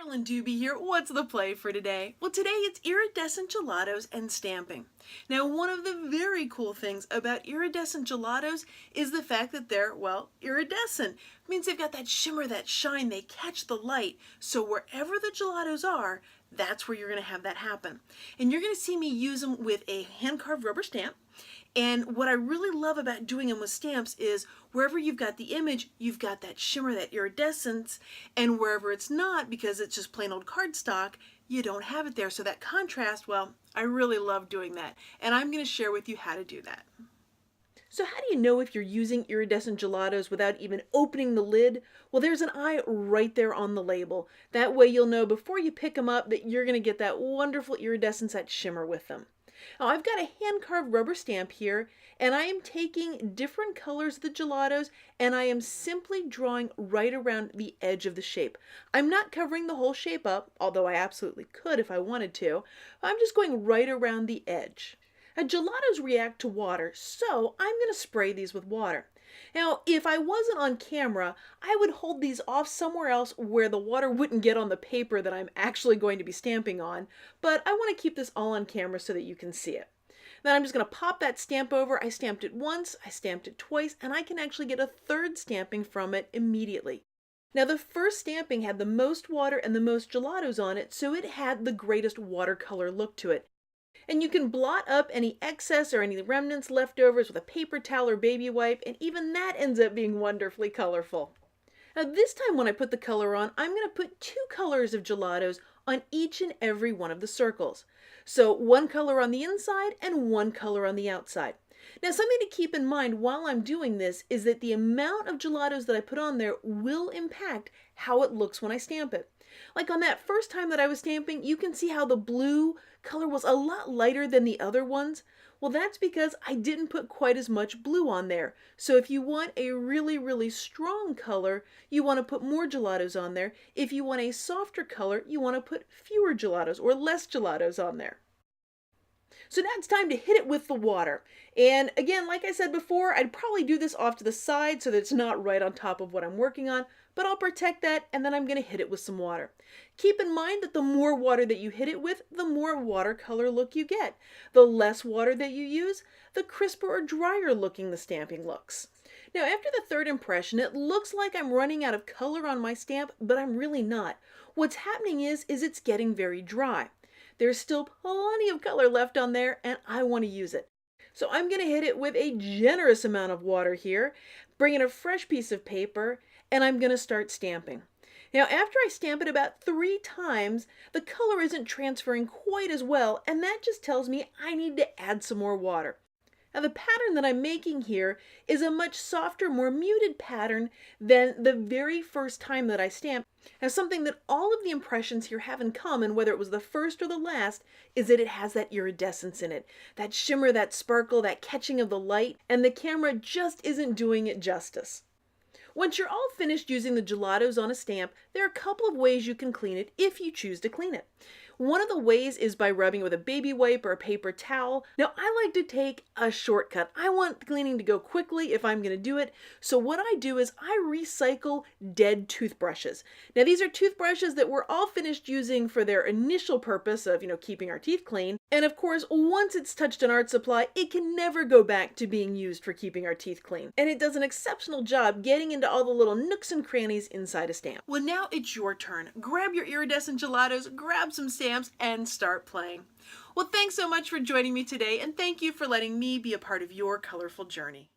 Carolyn Doobie here. What's the play for today? Well, today it's iridescent gelatos and stamping. Now, one of the very cool things about iridescent gelatos is the fact that they're, well, iridescent. It means they've got that shimmer, that shine, they catch the light. So wherever the gelatos are, that's where you're going to have that happen. And you're going to see me use them with a hand-carved rubber stamp. And what I really love about doing them with stamps is wherever you've got the image, you've got that shimmer, that iridescence, and wherever it's not, because it's just plain old cardstock, you don't have it there. So that contrast, well, I really love doing that. And I'm going to share with you how to do that. So how do you know if you're using iridescent gelatos without even opening the lid? Well, there's an eye right there on the label. That way you'll know before you pick them up that you're going to get that wonderful iridescence, that shimmer with them. Now I've got a hand-carved rubber stamp here, and I am taking different colors of the gelatos, and I am simply drawing right around the edge of the shape. I'm not covering the whole shape up, although I absolutely could if I wanted to. I'm just going right around the edge. Now, gelatos react to water, so I'm going to spray these with water. Now, if I wasn't on camera, I would hold these off somewhere else where the water wouldn't get on the paper that I'm actually going to be stamping on, but I want to keep this all on camera so that you can see it. Then I'm just going to pop that stamp over. I stamped it once, I stamped it twice, and I can actually get a third stamping from it immediately. Now, the first stamping had the most water and the most gelatos on it, so it had the greatest watercolor look to it. And you can blot up any excess or any remnants, leftovers with a paper towel or baby wipe, and even that ends up being wonderfully colorful. Now this time when I put the color on, I'm going to put two colors of gelatos on each and every one of the circles. So one color on the inside and one color on the outside. Now something to keep in mind while I'm doing this is that the amount of gelatos that I put on there will impact how it looks when I stamp it. Like on that first time that I was stamping, you can see how the blue color was a lot lighter than the other ones. Well, that's because I didn't put quite as much blue on there. So if you want a really, really strong color, you want to put more gelatos on there. If you want a softer color, you want to put fewer gelatos or less gelatos on there. So now it's time to hit it with the water. And again, like I said before, I'd probably do this off to the side so that it's not right on top of what I'm working on, but I'll protect that, and then I'm going to hit it with some water. Keep in mind that the more water that you hit it with, the more watercolor look you get. The less water that you use, the crisper or drier looking the stamping looks. Now after the third impression, it looks like I'm running out of color on my stamp, but I'm really not. What's happening is it's getting very dry. There's still plenty of color left on there, and I want to use it. So I'm going to hit it with a generous amount of water here, bring in a fresh piece of paper, and I'm going to start stamping. Now after I stamp it about 3 times, the color isn't transferring quite as well, and that just tells me I need to add some more water. Now the pattern that I'm making here is a much softer, more muted pattern than the very first time that I stamped. Now something that all of the impressions here have in common, whether it was the first or the last, is that it has that iridescence in it. That shimmer, that sparkle, that catching of the light, and the camera just isn't doing it justice. Once you're all finished using the gelatos on a stamp, there are a couple of ways you can clean it if you choose to clean it. One of the ways is by rubbing with a baby wipe or a paper towel. Now I like to take a shortcut. I want the cleaning to go quickly if I'm going to do it. So what I do is I recycle dead toothbrushes. Now these are toothbrushes that we're all finished using for their initial purpose of, keeping our teeth clean. And of course, once it's touched an art supply, it can never go back to being used for keeping our teeth clean. And it does an exceptional job getting into all the little nooks and crannies inside a stamp. Well, now it's your turn. Grab your iridescent gelatos, grab some stamps, and start playing. Well, thanks so much for joining me today, and thank you for letting me be a part of your colorful journey.